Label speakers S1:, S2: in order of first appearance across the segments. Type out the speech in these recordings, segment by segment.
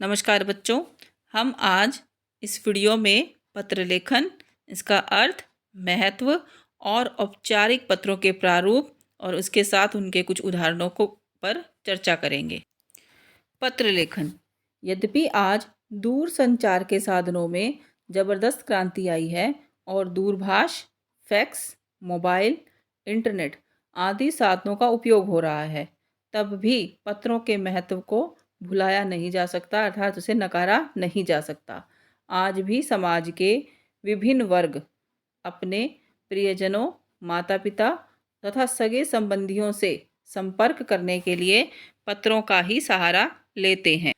S1: नमस्कार बच्चों, हम आज इस वीडियो में पत्र लेखन, इसका अर्थ, महत्व और औपचारिक पत्रों के प्रारूप और उसके साथ उनके कुछ उदाहरणों को पर चर्चा करेंगे। पत्र लेखन। यद्यपि आज दूर संचार के साधनों में ज़बरदस्त क्रांति आई है और दूरभाष, फैक्स, मोबाइल, इंटरनेट आदि साधनों का उपयोग हो रहा है, तब भी पत्रों के महत्व को भुलाया नहीं जा सकता, अर्थात उसे नकारा नहीं जा सकता। आज भी समाज के विभिन्न वर्ग अपने प्रियजनों, माता-पिता तथा सगे संबंधियों से संपर्क करने के लिए पत्रों का ही सहारा लेते हैं।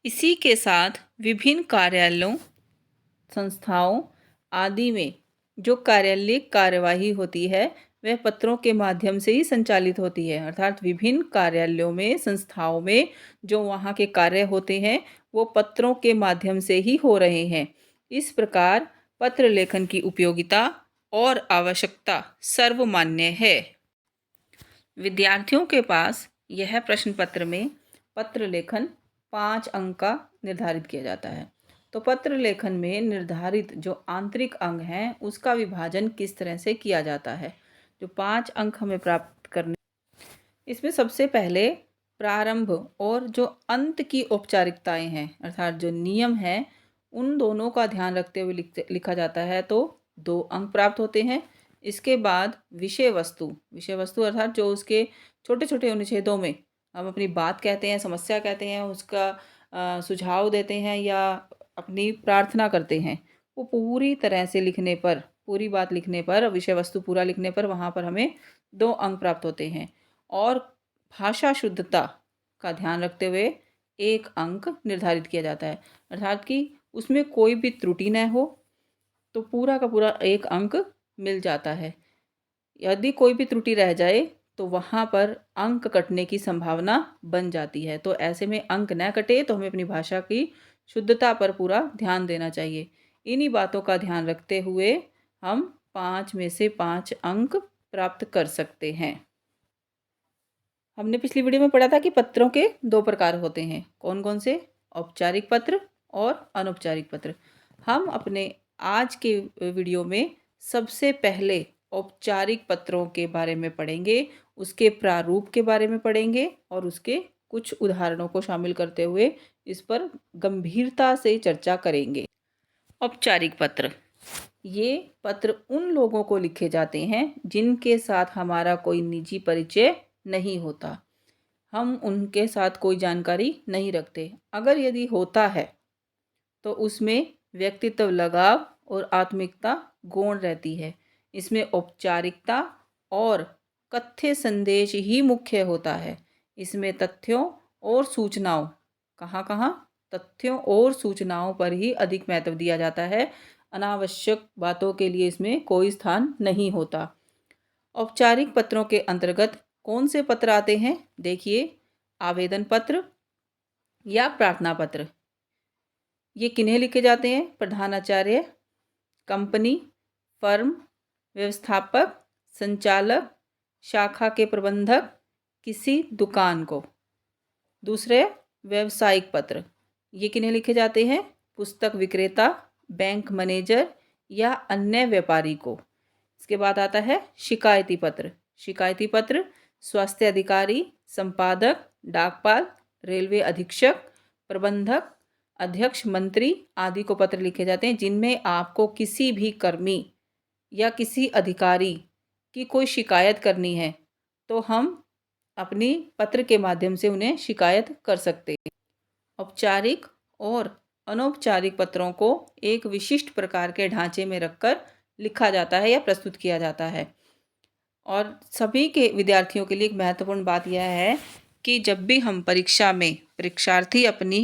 S1: इसी के साथ विभिन्न कार्यालयों, संस्थाओं आदि में जो कार्यालयिक कार्यवाही होती है, वह पत्रों के माध्यम से ही संचालित होती है। अर्थात विभिन्न कार्यालयों में, संस्थाओं में जो वहाँ के कार्य होते हैं, वो पत्रों के माध्यम से ही हो रहे हैं। इस प्रकार पत्र लेखन की उपयोगिता और आवश्यकता सर्वमान्य है। विद्यार्थियों के पास यह प्रश्न पत्र में पत्र लेखन 5 अंक का निर्धारित किया जाता है। तो पत्र लेखन में निर्धारित जो आंतरिक अंग हैं, उसका विभाजन किस तरह से किया जाता है। जो 5 अंक हमें प्राप्त करने, इसमें सबसे पहले प्रारंभ और जो अंत की औपचारिकताएं हैं, अर्थात जो नियम हैं, उन दोनों का ध्यान रखते हुए लिखा जाता है, तो 2 अंक प्राप्त होते हैं। इसके बाद विषय वस्तु अर्थात जो उसके छोटे छोटे अनुच्छेदों में हम अपनी बात कहते हैं, समस्या कहते हैं, उसका सुझाव देते हैं या अपनी प्रार्थना करते हैं, वो पूरी तरह से लिखने पर, पूरी बात लिखने पर, विषय वस्तु पूरा लिखने पर वहाँ पर हमें 2 अंक प्राप्त होते हैं। और भाषा शुद्धता का ध्यान रखते हुए 1 अंक निर्धारित किया जाता है, अर्थात कि उसमें कोई भी त्रुटि न हो, तो पूरा का पूरा 1 अंक मिल जाता है। यदि कोई भी त्रुटि रह जाए तो वहाँ पर अंक कटने की संभावना बन जाती है। तो ऐसे में अंक न कटे तो हमें अपनी भाषा की शुद्धता पर पूरा ध्यान देना चाहिए। इन्हीं बातों का ध्यान रखते हुए हम 5 में से 5 अंक प्राप्त कर सकते हैं। हमने पिछली वीडियो में पढ़ा था कि पत्रों के 2 प्रकार होते हैं। कौन कौन से? औपचारिक पत्र और अनौपचारिक पत्र। हम अपने आज के वीडियो में सबसे पहले औपचारिक पत्रों के बारे में पढ़ेंगे, उसके प्रारूप के बारे में पढ़ेंगे और उसके कुछ उदाहरणों को शामिल करते हुए इस पर गंभीरता से चर्चा करेंगे। औपचारिक पत्र। ये पत्र उन लोगों को लिखे जाते हैं जिनके साथ हमारा कोई निजी परिचय नहीं होता। हम उनके साथ कोई जानकारी नहीं रखते। अगर यदि होता है तो उसमें व्यक्तित्व लगाव और आत्मिकता गौण रहती है। इसमें औपचारिकता और कथ्य संदेश ही मुख्य होता है। इसमें तथ्यों और सूचनाओं, कहाँ तथ्यों और सूचनाओं पर ही अधिक महत्व दिया जाता है। अनावश्यक बातों के लिए इसमें कोई स्थान नहीं होता। औपचारिक पत्रों के अंतर्गत कौन से पत्र आते हैं? देखिए, आवेदन पत्र या प्रार्थना पत्र। ये किन्हें लिखे जाते हैं? प्रधानाचार्य, कंपनी, फर्म, व्यवस्थापक, संचालक, शाखा के प्रबंधक, किसी दुकान को। दूसरे, व्यावसायिक पत्र। ये किन्हें लिखे जाते हैं? पुस्तक विक्रेता, बैंक मैनेजर या अन्य व्यापारी को। इसके बाद आता है शिकायती पत्र। शिकायती पत्र स्वास्थ्य अधिकारी, संपादक, डाकपाल, रेलवे अधीक्षक, प्रबंधक, अध्यक्ष, मंत्री आदि को पत्र लिखे जाते हैं जिनमें आपको किसी भी कर्मी या किसी अधिकारी की कोई शिकायत करनी है, तो हम अपनी पत्र के माध्यम से उन्हें शिकायत कर सकते हैं। औपचारिक और अनौपचारिक पत्रों को एक विशिष्ट प्रकार के ढांचे में रखकर लिखा जाता है या प्रस्तुत किया जाता है। और सभी के विद्यार्थियों के लिए एक महत्वपूर्ण बात यह है कि जब भी हम परीक्षा में परीक्षार्थी अपनी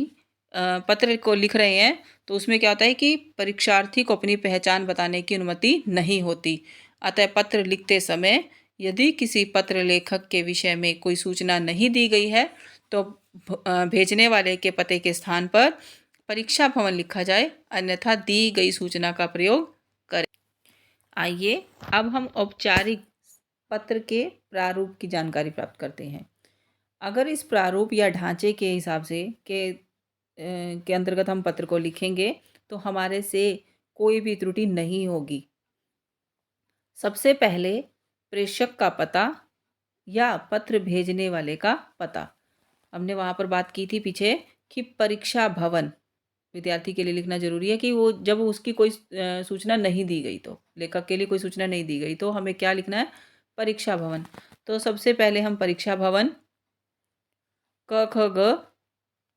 S1: पत्र को लिख रहे हैं, तो उसमें क्या होता है कि परीक्षार्थी को अपनी पहचान बताने की अनुमति नहीं होती। अतः पत्र लिखते समय यदि किसी पत्र लेखक के विषय में कोई सूचना नहीं दी गई है, तो भेजने वाले के पते के स्थान पर परीक्षा भवन लिखा जाए, अन्यथा दी गई सूचना का प्रयोग करें। आइए अब हम औपचारिक पत्र के प्रारूप की जानकारी प्राप्त करते हैं। अगर इस प्रारूप या ढांचे के हिसाब से के के अंतर्गत हम पत्र को लिखेंगे तो हमारे से कोई भी त्रुटि नहीं होगी। सबसे पहले प्रेषक का पता या पत्र भेजने वाले का पता। हमने वहाँ पर बात की थी पीछे कि परीक्षा भवन विद्यार्थी के लिए लिखना ज़रूरी है कि वो जब उसकी कोई सूचना नहीं दी गई, तो लेखक के लिए कोई सूचना नहीं दी गई तो हमें क्या लिखना है, परीक्षा भवन। तो सबसे पहले हम परीक्षा भवन क ख ग,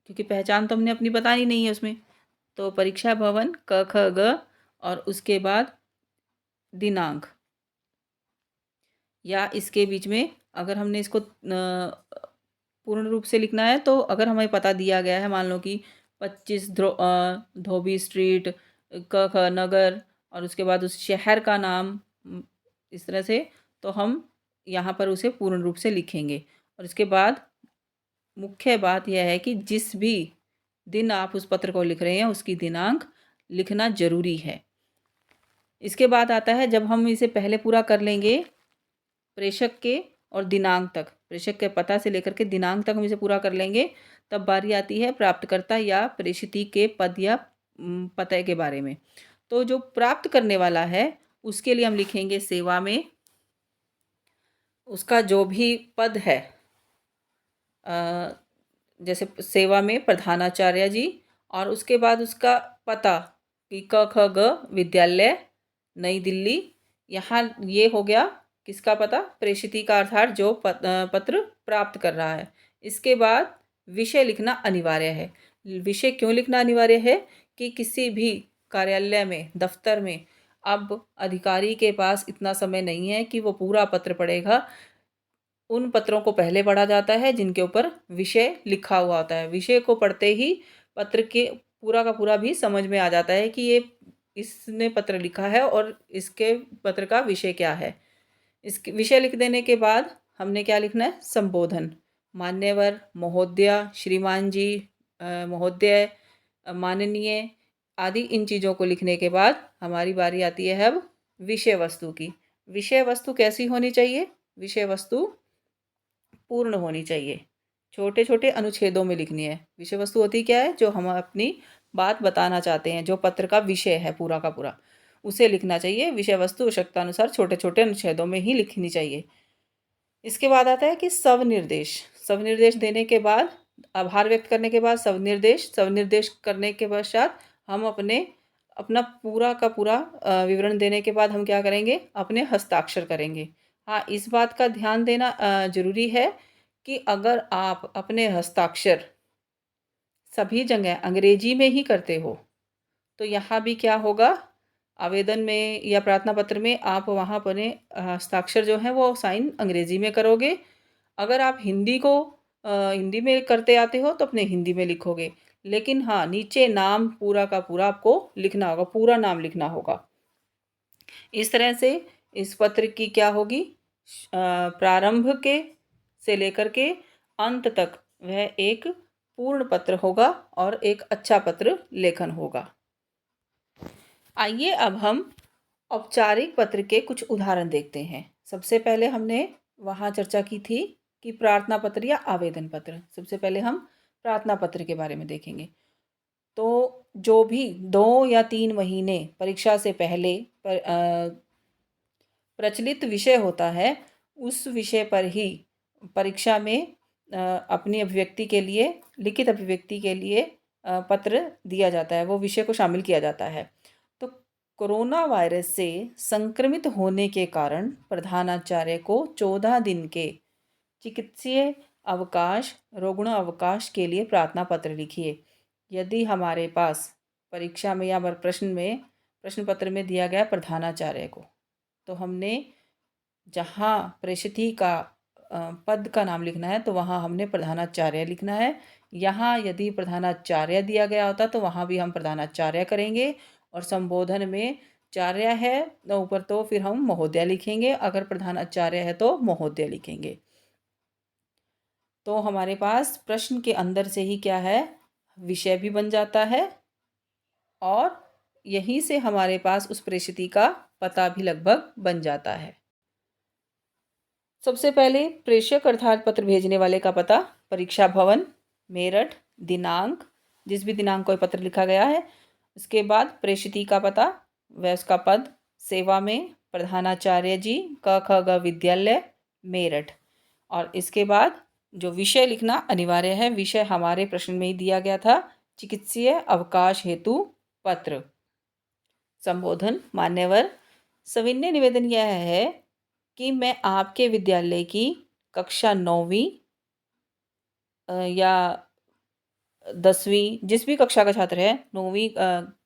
S1: क्योंकि पहचान तो हमने अपनी बतानी नहीं है उसमें, तो परीक्षा भवन क ख ग और उसके बाद दिनांक, या इसके बीच में अगर हमने इसको पूर्ण रूप से लिखना है तो अगर हमें पता दिया गया है, मान लो कि 25 धोबी स्ट्रीट क ख नगर और उसके बाद उस शहर का नाम, इस तरह से, तो हम यहाँ पर उसे पूर्ण रूप से लिखेंगे। और इसके बाद मुख्य बात यह है कि जिस भी दिन आप उस पत्र को लिख रहे हैं उसकी दिनांक लिखना ज़रूरी है। इसके बाद आता है, जब हम इसे पहले पूरा कर लेंगे प्रेषक के और दिनांक तक, प्रेषक के पता से लेकर के दिनांक तक हम इसे पूरा कर लेंगे, तब बारी आती है प्राप्तकर्ता या प्रेषिती के पद या पते के बारे में। तो जो प्राप्त करने वाला है उसके लिए हम लिखेंगे सेवा में उसका जो भी पद है, जैसे सेवा में प्रधानाचार्य जी, और उसके बाद उसका पता कि क ख ग विद्यालय नई दिल्ली। यहाँ ये हो गया किसका पता, प्रेषिती का, अर्थात जो पत्र प्राप्त कर रहा है। इसके बाद विषय लिखना अनिवार्य है। विषय क्यों लिखना अनिवार्य है कि किसी भी कार्यालय में, दफ्तर में अब अधिकारी के पास इतना समय नहीं है कि वो पूरा पत्र पढ़ेगा। उन पत्रों को पहले पढ़ा जाता है जिनके ऊपर विषय लिखा हुआ होता है। विषय को पढ़ते ही पत्र के पूरा का पूरा भी समझ में आ जाता है कि ये इसने पत्र लिखा है और इसके पत्र का विषय क्या है। इसके विषय लिख देने के बाद हमने क्या लिखना है, संबोधन, मान्यवर, महोदया, श्रीमान जी, महोदय, माननीय आदि इन चीज़ों को लिखने के बाद हमारी बारी आती है अब विषय वस्तु की। विषय वस्तु कैसी होनी चाहिए, विषय वस्तु पूर्ण होनी चाहिए, छोटे छोटे अनुच्छेदों में लिखनी है। विषय वस्तु होती क्या है, जो हम अपनी बात बताना चाहते हैं, जो पत्र का विषय है पूरा का पूरा, उसे लिखना चाहिए। विषय वस्तु आवश्यकता अनुसार छोटे छोटे अनुच्छेदों में ही लिखनी चाहिए। इसके बाद आता है कि स्वनिर्देश। स्वनिर्देश देने के बाद, आभार व्यक्त करने के बाद स्वनिर्देश करने के पश्चात हम अपना पूरा का पूरा विवरण देने के बाद हम क्या करेंगे, अपने हस्ताक्षर करेंगे। हाँ, इस बात का ध्यान देना ज़रूरी है कि अगर आप अपने हस्ताक्षर सभी जगह अंग्रेजी में ही करते हो तो यहाँ भी क्या होगा, आवेदन में या प्रार्थना पत्र में आप वहाँ अपने हस्ताक्षर जो हैं वो साइन अंग्रेजी में करोगे। अगर आप हिंदी में करते आते हो तो अपने हिंदी में लिखोगे। लेकिन हाँ, नीचे नाम पूरा का पूरा आपको लिखना होगा, पूरा नाम लिखना होगा। इस तरह से इस पत्र की क्या होगी, प्रारंभ के से लेकर के अंत तक वह एक पूर्ण पत्र होगा और एक अच्छा पत्र लेखन होगा। आइए अब हम औपचारिक पत्र के कुछ उदाहरण देखते हैं। सबसे पहले हमने वहाँ चर्चा की थी कि प्रार्थना पत्र या आवेदन पत्र। सबसे पहले हम प्रार्थना पत्र के बारे में देखेंगे। तो जो भी 2 या 3 महीने परीक्षा से पहले प्रचलित विषय होता है, उस विषय पर ही परीक्षा में अपनी अभिव्यक्ति के लिए, लिखित अभिव्यक्ति के लिए पत्र दिया जाता है, वो विषय को शामिल किया जाता है। तो कोरोना वायरस से संक्रमित होने के कारण प्रधानाचार्य को 14 दिन के चिकित्सीय अवकाश, रुग्ण अवकाश के लिए प्रार्थना पत्र लिखिए। यदि हमारे पास परीक्षा में या प्रश्न पत्र में दिया गया प्रधानाचार्य को, तो हमने जहाँ प्रेषिती का पद का नाम लिखना है तो वहाँ हमने प्रधानाचार्य लिखना है। यहाँ यदि प्रधानाचार्य दिया गया होता तो वहाँ भी हम प्रधानाचार्य करेंगे, और संबोधन में चार्य है तो ऊपर तो फिर हम महोदय लिखेंगे, अगर प्रधानाचार्य है तो महोदय लिखेंगे। तो हमारे पास प्रश्न के अंदर से ही क्या है, विषय भी बन जाता है और यहीं से हमारे पास उस प्रेषिती का पता भी लगभग बन जाता है। सबसे पहले प्रेषक अर्थात पत्र भेजने वाले का पता, परीक्षा भवन, मेरठ, दिनांक, जिस भी दिनांक को ये पत्र लिखा गया है। उसके बाद प्रेषिती का पता व उसका पद, सेवा में प्रधानाचार्य जी, क ख ग विद्यालय मेरठ। और इसके बाद जो विषय लिखना अनिवार्य है, विषय हमारे प्रश्न में ही दिया गया था, चिकित्सीय अवकाश हेतु पत्र। संबोधन, मान्यवर, सविनय निवेदन यह है कि मैं आपके विद्यालय की कक्षा 9वीं या 10वीं, जिस भी कक्षा का छात्र है, 9वीं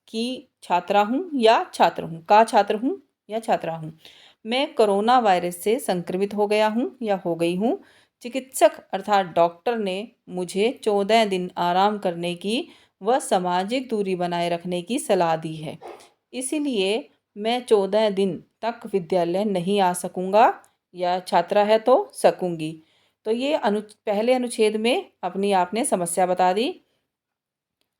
S1: की छात्रा हूँ या छात्र हूँ, छात्र हूँ या छात्रा हूँ। मैं कोरोना वायरस से संक्रमित हो गया हूँ या हो गई हूँ। चिकित्सक अर्थात डॉक्टर ने मुझे 14 दिन आराम करने की व सामाजिक दूरी बनाए रखने की सलाह दी है। इसीलिए मैं 14 दिन तक विद्यालय नहीं आ सकूँगा, या छात्रा है तो सकूँगी। तो ये पहले अनुच्छेद में अपनी आपने समस्या बता दी।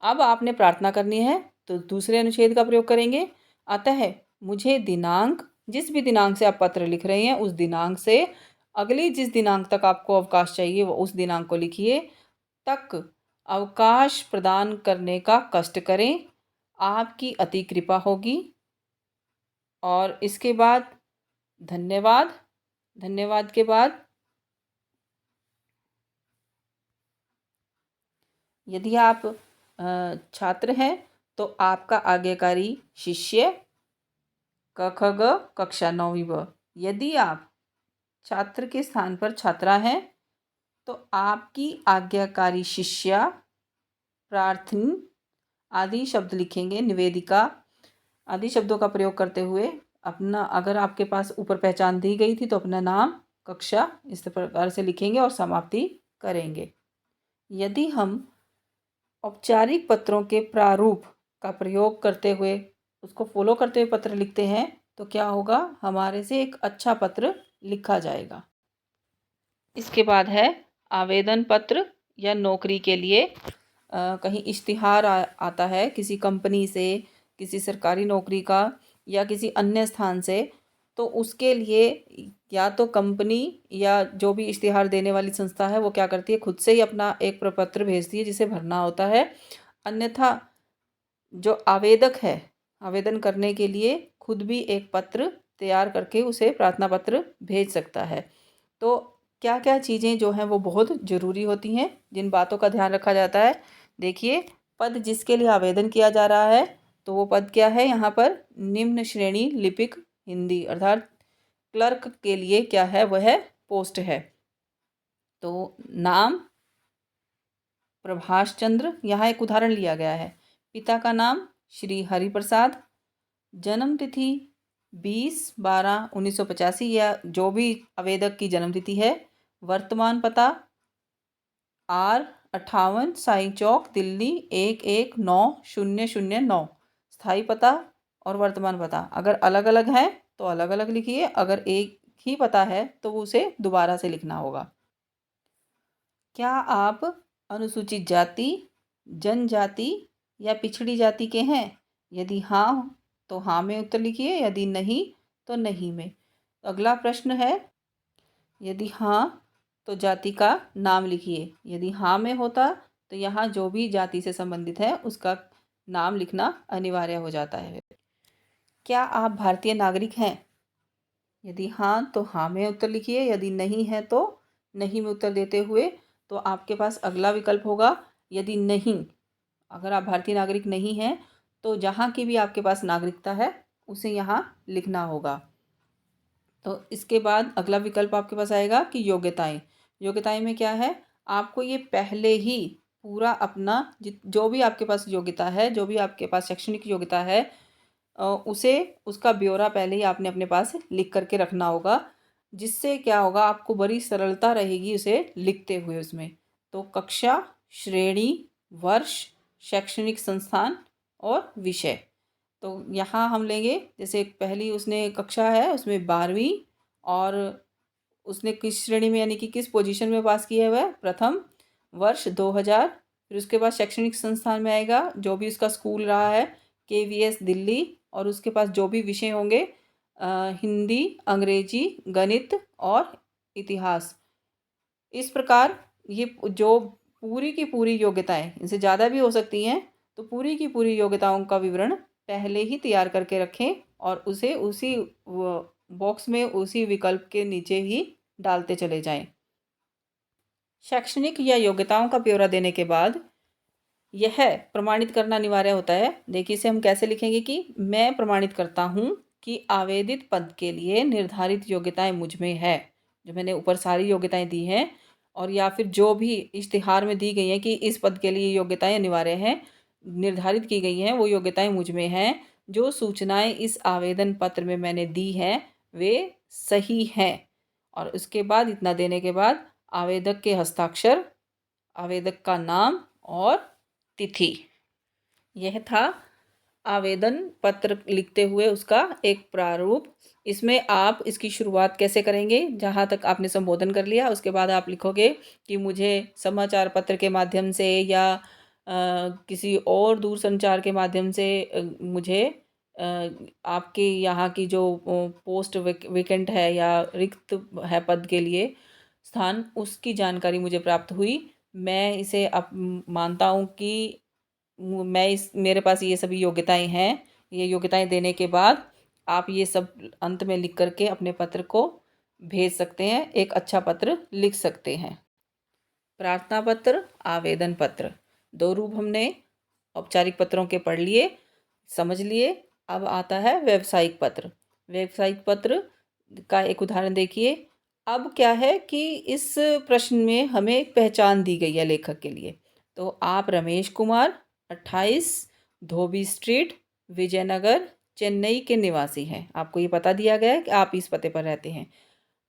S1: अब आपने प्रार्थना करनी है तो दूसरे अनुच्छेद का प्रयोग करेंगे। अतः मुझे दिनांक, जिस भी दिनांक से आप पत्र लिख रहे हैं उस दिनांक से अगली जिस दिनांक तक आपको अवकाश चाहिए वो उस दिनांक को लिखिए, तक अवकाश प्रदान करने का कष्ट करें। आपकी अति कृपा होगी। और इसके बाद धन्यवाद। धन्यवाद के बाद यदि आप छात्र हैं तो आपका आज्ञाकारी शिष्य, क ख ग कक्षा 9वीं ब। यदि आप छात्र के स्थान पर छात्रा हैं तो आपकी आज्ञाकारी शिष्या, प्रार्थनी आदि शब्द लिखेंगे, निवेदिका आदि शब्दों का प्रयोग करते हुए अपना, अगर आपके पास ऊपर पहचान दी गई थी तो अपना नाम, कक्षा इस प्रकार से लिखेंगे और समाप्ति करेंगे। यदि हम औपचारिक पत्रों के प्रारूप का प्रयोग करते हुए उसको फॉलो करते हुए पत्र लिखते हैं तो क्या होगा, हमारे से एक अच्छा पत्र लिखा जाएगा। इसके बाद है आवेदन पत्र या नौकरी के लिए कहीं इश्तिहार आता है किसी कंपनी से, किसी सरकारी नौकरी का या किसी अन्य स्थान से, तो उसके लिए या तो कंपनी या जो भी इश्तिहार देने वाली संस्था है वो क्या करती है, खुद से ही अपना एक प्रपत्र भेजती है जिसे भरना होता है। अन्यथा जो आवेदक है आवेदन करने के लिए खुद भी एक पत्र तैयार करके उसे प्रार्थना पत्र भेज सकता है। तो क्या क्या चीज़ें जो हैं वो बहुत ज़रूरी होती हैं, जिन बातों का ध्यान रखा जाता है। देखिए, पद जिसके लिए आवेदन किया जा रहा है तो वो पद क्या है, यहाँ पर निम्न श्रेणी लिपिक हिंदी अर्थात क्लर्क के लिए क्या है, वह पोस्ट है। तो नाम प्रभाष चंद्र, यहाँ एक उदाहरण लिया गया है। पिता का नाम श्री हरिप्रसाद, जन्म तिथि 20/12/1985 या जो भी आवेदक की जन्म तिथि है। वर्तमान पता R58 साई चौक दिल्ली 119009। स्थायी पता और वर्तमान पता अगर अलग अलग हैं तो अलग अलग लिखिए, अगर एक ही पता है तो उसे दोबारा से लिखना होगा। क्या आप अनुसूचित जाति, जनजाति या पिछड़ी जाति के हैं? यदि हाँ तो हाँ में उत्तर लिखिए, यदि नहीं तो नहीं में। अगला प्रश्न है, यदि हाँ तो जाति का नाम लिखिए। यदि हाँ में होता तो यहाँ जो भी जाति से संबंधित है उसका नाम लिखना अनिवार्य हो जाता है। क्या आप भारतीय नागरिक हैं? यदि हाँ तो हाँ में उत्तर लिखिए, यदि नहीं है तो नहीं में उत्तर देते हुए तो आपके पास अगला विकल्प होगा, यदि नहीं, अगर आप भारतीय नागरिक नहीं हैं तो जहाँ की भी आपके पास नागरिकता है उसे यहाँ लिखना होगा। तो इसके बाद अगला विकल्प आपके पास आएगा कि योग्यताएं। योग्यताएं में क्या है, आपको ये पहले ही पूरा अपना जो भी आपके पास योग्यता है, जो भी आपके पास शैक्षणिक योग्यता है उसे उसका ब्यौरा पहले ही आपने अपने पास लिख करके रखना होगा, जिससे क्या होगा, आपको बड़ी सरलता रहेगी उसे लिखते हुए उसमें। तो कक्षा, श्रेणी, वर्ष, शैक्षणिक संस्थान और विषय। तो यहाँ हम लेंगे, जैसे पहली उसने कक्षा है उसमें 12वीं, और उसने किस श्रेणी में यानी कि किस पोजीशन में पास किया है, वह प्रथम, वर्ष 2000। फिर उसके बाद शैक्षणिक संस्थान में आएगा जो भी उसका स्कूल रहा है, KVS दिल्ली, और उसके पास जो भी विषय होंगे हिंदी, अंग्रेजी, गणित और इतिहास। इस प्रकार ये जो पूरी की पूरी योग्यताएं, इनसे ज़्यादा भी हो सकती हैं, तो पूरी की पूरी योग्यताओं का विवरण पहले ही तैयार करके रखें और उसे उसी बॉक्स में उसी विकल्प के नीचे ही डालते चले जाएं। शैक्षणिक या योग्यताओं का ब्यौरा देने के बाद यह प्रमाणित करना अनिवार्य होता है। देखिए इसे हम कैसे लिखेंगे कि मैं प्रमाणित करता हूँ कि आवेदित पद के लिए निर्धारित योग्यताएं मुझ में है। जो मैंने ऊपर सारी योग्यताएं दी हैं और या फिर जो भी इश्तिहार में दी गई हैं कि इस पद के लिए योग्यताएं अनिवार्य हैं, निर्धारित की गई हैं, वो योग्यताएं मुझ में हैं। जो सूचनाएं इस आवेदन पत्र में मैंने दी हैं वे सही हैं। और उसके बाद इतना देने के बाद आवेदक के हस्ताक्षर, आवेदक का नाम और तिथि। यह था आवेदन पत्र लिखते हुए उसका एक प्रारूप। इसमें आप इसकी शुरुआत कैसे करेंगे, जहाँ तक आपने संबोधन कर लिया उसके बाद आप लिखोगे कि मुझे समाचार पत्र के माध्यम से या किसी और दूरसंचार के माध्यम से मुझे आपके यहाँ की जो पोस्ट वेकेंट है या रिक्त है पद के लिए स्थान, उसकी जानकारी मुझे प्राप्त हुई। मैं इसे अब मानता हूँ कि मेरे पास ये सभी योग्यताएं हैं। ये योग्यताएं देने के बाद आप ये सब अंत में लिख करके अपने पत्र को भेज सकते हैं, एक अच्छा पत्र लिख सकते हैं। प्रार्थना पत्र, आवेदन पत्र, दो रूप हमने औपचारिक पत्रों के पढ़ लिए, समझ लिए। अब आता है व्यावसायिक पत्र। व्यावसायिक पत्र का एक उदाहरण देखिए। अब क्या है कि इस प्रश्न में हमें एक पहचान दी गई है लेखक के लिए। तो आप रमेश कुमार 28 धोबी स्ट्रीट, विजयनगर, चेन्नई के निवासी हैं। आपको ये पता दिया गया है कि आप इस पते पर रहते हैं।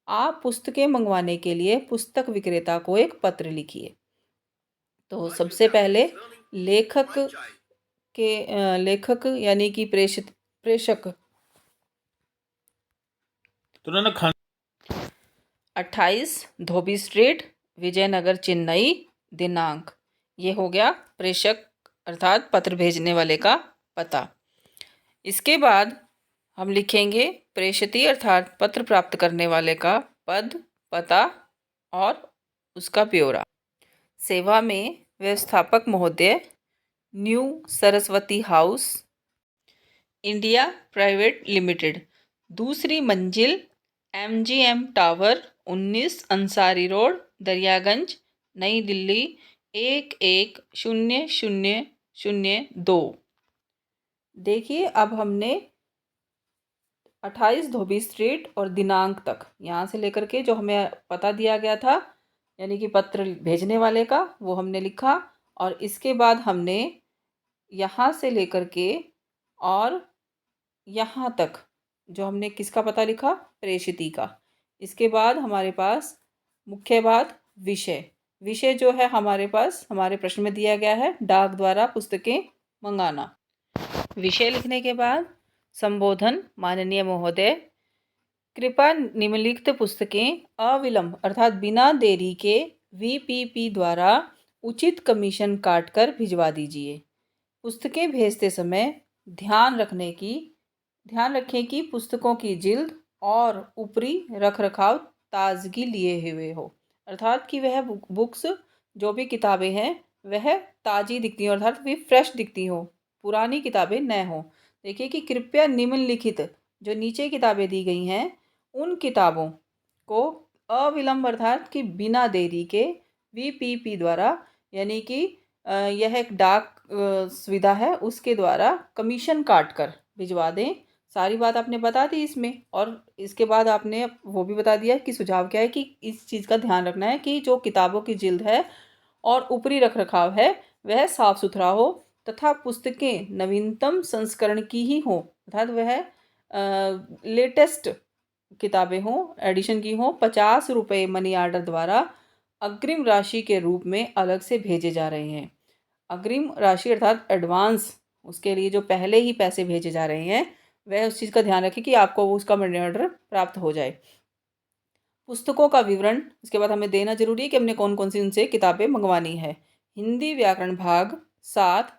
S1: आप पुस्तकें मंगवाने के लिए पुस्तक विक्रेता को एक पत्र लिखिए। तो सबसे पहले लेखक लेखक यानी कि प्रेषक 28 धोबी स्ट्रीट, विजयनगर, चेन्नई। दिनांक, ये हो गया प्रेषक अर्थात पत्र भेजने वाले का पता। इसके बाद हम लिखेंगे प्रेषिती अर्थात पत्र प्राप्त करने वाले का पद, पता और उसका ब्यौरा। सेवा में व्यवस्थापक महोदय, new Saraswati house, India private limited, दूसरी मंजिल, MGM tower, 19 Ansari road, Daryaganj, नई दिल्ली 110002। देखिए अब हमने 28 धोबी स्ट्रीट और दिनांक तक यहाँ से लेकर के जो हमें पता दिया गया था यानी कि पत्र भेजने वाले का, वो हमने लिखा। और इसके बाद हमने यहाँ से लेकर के और यहाँ तक जो हमने किसका पता लिखा, प्रेषिती का। इसके बाद हमारे पास मुख्य बात विषय। विषय जो है हमारे पास हमारे प्रश्न में दिया गया है डाक द्वारा पुस्तकें मंगाना। विषय लिखने के बाद संबोधन, माननीय महोदय, कृपया निम्नलिखित पुस्तकें अविलंब अर्थात बिना देरी के VPP द्वारा उचित कमीशन काट कर भिजवा दीजिए। पुस्तकें भेजते समय ध्यान रखें कि पुस्तकों की जिल्द और ऊपरी रखरखाव ताजगी लिए हुए हो, अर्थात कि वह बुक्स जो भी किताबें हैं वह ताज़ी दिखती हो अर्थात वे फ्रेश दिखती हो, पुरानी किताबें न हो। देखिए कि कृपया निम्नलिखित जो नीचे किताबें दी गई हैं उन किताबों को अविलंब अर्थात कि बिना देरी के VPP द्वारा यानी कि यह एक डाक सुविधा है उसके द्वारा कमीशन काट कर भिजवा दें। सारी बात आपने बता दी इसमें। और इसके बाद आपने वो भी बता दिया कि सुझाव क्या है कि इस चीज़ का ध्यान रखना है कि जो किताबों की जिल्द है और ऊपरी रखरखाव है वह साफ़ सुथरा हो तथा पुस्तकें नवीनतम संस्करण की ही हो अर्थात वह लेटेस्ट किताबें हों, एडिशन की हों। 50 रुपये मनी आर्डर द्वारा अग्रिम राशि के रूप में अलग से भेजे जा रहे हैं। अग्रिम राशि अर्थात एडवांस, उसके लिए जो पहले ही पैसे भेजे जा रहे हैं वह उस चीज़ का ध्यान रखें कि आपको उसका मनी ऑर्डर प्राप्त हो जाए। पुस्तकों का विवरण इसके बाद हमें देना जरूरी है कि हमने कौन कौन सी उनसे किताबें मंगवानी है। हिंदी व्याकरण भाग 7,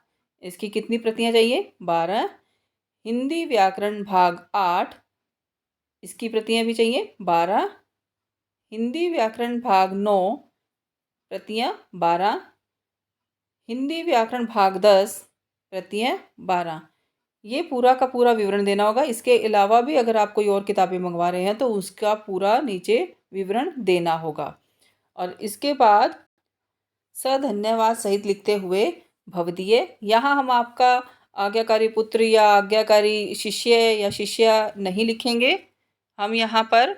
S1: इसकी कितनी प्रतियां चाहिए, 12। हिंदी व्याकरण भाग 8, इसकी प्रतियां भी चाहिए 12। हिंदी व्याकरण भाग 9, प्रतियां 12। हिंदी व्याकरण भाग 10 प्रत्यय 12 ये पूरा का पूरा विवरण देना होगा। इसके अलावा भी अगर आप कोई और किताबें मंगवा रहे हैं तो उसका पूरा नीचे विवरण देना होगा। और इसके बाद धन्यवाद सहित लिखते हुए भवदीय, यहाँ हम आपका आज्ञाकारी पुत्र या आज्ञाकारी शिष्य या शिष्या नहीं लिखेंगे। हम यहाँ पर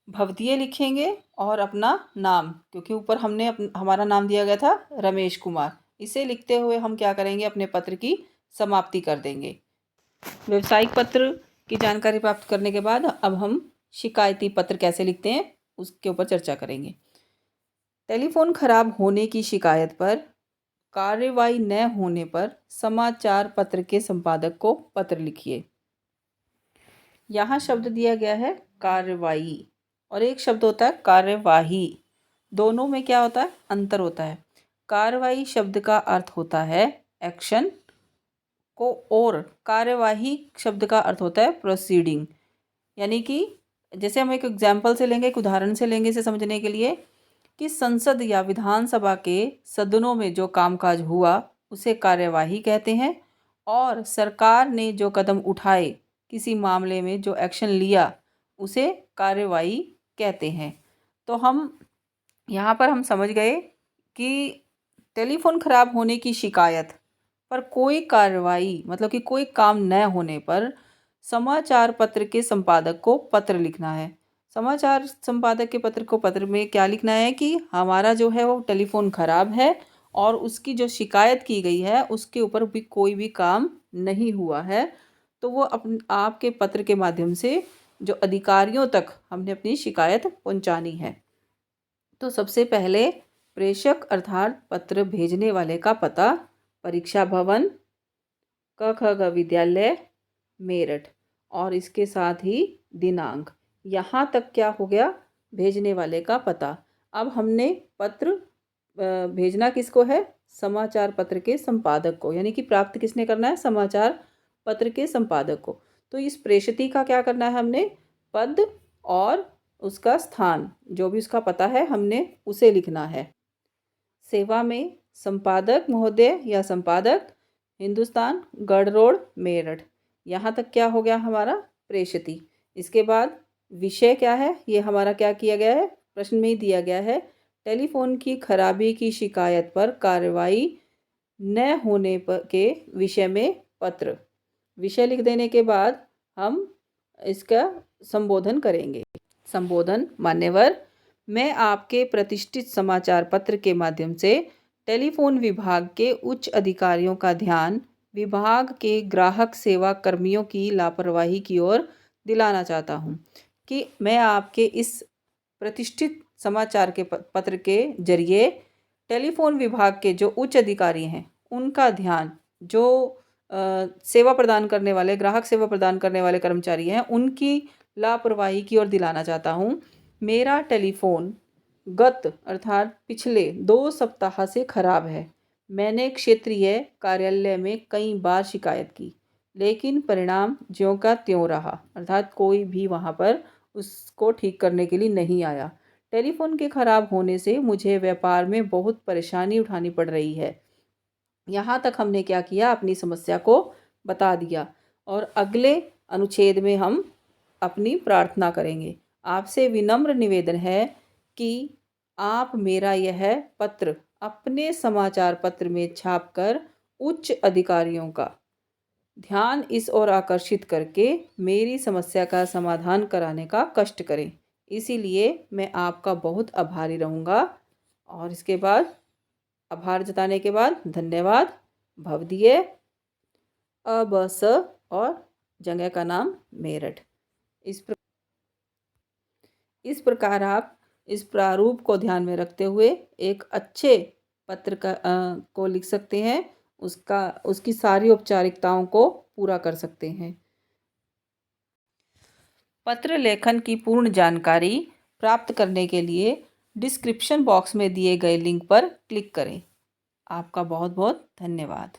S1: भवदीय लिखेंगे और अपना नाम, क्योंकि ऊपर हमने हमारा नाम दिया गया था रमेश कुमार। इसे लिखते हुए हम क्या करेंगे, अपने पत्र की समाप्ति कर देंगे। व्यवसायिक पत्र की जानकारी प्राप्त करने के बाद अब हम शिकायती पत्र कैसे लिखते हैं उसके ऊपर चर्चा करेंगे। टेलीफोन खराब होने की शिकायत पर कार्यवाही न होने पर समाचार पत्र के संपादक को पत्र लिखिए। यहाँ शब्द दिया गया है कार्यवाही और एक शब्द होता है कार्यवाही। दोनों में क्या होता है, अंतर होता है। कार्यवाही शब्द का अर्थ होता है एक्शन को और कार्यवाही शब्द का अर्थ होता है प्रोसीडिंग। यानी कि जैसे हम एक एग्जाम्पल से लेंगे, एक उदाहरण से लेंगे इसे समझने के लिए, कि संसद या विधानसभा के सदनों में जो कामकाज हुआ उसे कार्यवाही कहते हैं, और सरकार ने जो कदम उठाए, किसी मामले में जो एक्शन लिया, उसे कार्यवाही कहते हैं। तो हम यहाँ पर हम समझ गए कि टेलीफोन खराब होने की शिकायत पर कोई कार्रवाई मतलब कि कोई काम न होने पर समाचार पत्र के संपादक को पत्र लिखना है। समाचार संपादक के पत्र को पत्र में क्या लिखना है कि हमारा जो है वो टेलीफोन ख़राब है और उसकी जो शिकायत की गई है उसके ऊपर भी कोई भी काम नहीं हुआ है। तो वो आपके पत्र के माध्यम से जो अधिकारियों तक हमने अपनी शिकायत पहुंचानी है। तो सबसे पहले प्रेषक अर्थात पत्र भेजने वाले का पता परीक्षा भवन क ख ग विद्यालय मेरठ और इसके साथ ही दिनांक। यहाँ तक क्या हो गया, भेजने वाले का पता। अब हमने पत्र भेजना किसको है, समाचार पत्र के संपादक को, यानी कि प्राप्त किसने करना है, समाचार पत्र के संपादक को। तो इस प्रेषिती का क्या करना है, हमने पद और उसका स्थान, जो भी उसका पता है हमने उसे लिखना है। सेवा में संपादक महोदय या संपादक हिंदुस्तान गढ़ रोड मेरठ। यहाँ तक क्या हो गया हमारा प्रेषिती। इसके बाद विषय क्या है, ये हमारा क्या किया गया है, प्रश्न में ही दिया गया है, टेलीफोन की खराबी की शिकायत पर कार्रवाई न होने पर के विषय में पत्र। विषय लिख देने के बाद हम इसका संबोधन करेंगे। संबोधन, मान्यवर, मैं आपके प्रतिष्ठित समाचार पत्र के माध्यम से टेलीफोन विभाग के उच्च अधिकारियों का ध्यान विभाग के ग्राहक सेवा कर्मियों की लापरवाही की ओर दिलाना चाहता हूं कि मैं आपके इस प्रतिष्ठित समाचार के पत्र के जरिए टेलीफोन विभाग के जो उच्च अधिकारी हैं उनका ध्यान, जो सेवा प्रदान करने वाले, ग्राहक सेवा प्रदान करने वाले कर्मचारी हैं, उनकी लापरवाही की ओर दिलाना चाहता हूं। मेरा टेलीफोन गत अर्थात पिछले 2 सप्ताह से खराब है। मैंने क्षेत्रीय कार्यालय में कई बार शिकायत की, लेकिन परिणाम ज्यों का त्यों रहा, अर्थात कोई भी वहाँ पर उसको ठीक करने के लिए नहीं आया। टेलीफोन के खराब होने से मुझे व्यापार में बहुत परेशानी उठानी पड़ रही है। यहाँ तक हमने क्या किया, अपनी समस्या को बता दिया। और अगले अनुच्छेद में हम अपनी प्रार्थना करेंगे। आपसे विनम्र निवेदन है कि आप मेरा यह पत्र अपने समाचार पत्र में छापकर उच्च अधिकारियों का ध्यान इस ओर आकर्षित करके मेरी समस्या का समाधान कराने का कष्ट करें। इसीलिए मैं आपका बहुत आभारी रहूँगा। और इसके बाद आभार जताने के बाद धन्यवाद, भवदीय, स और जगह का नाम मेरठ। इस प्रकार आप इस प्रारूप को ध्यान में रखते हुए एक अच्छे पत्र को लिख सकते हैं, उसकी सारी औपचारिकताओं को पूरा कर सकते हैं। पत्र लेखन की पूर्ण जानकारी प्राप्त करने के लिए डिस्क्रिप्शन बॉक्स में दिए गए लिंक पर क्लिक करें। आपका बहुत बहुत धन्यवाद।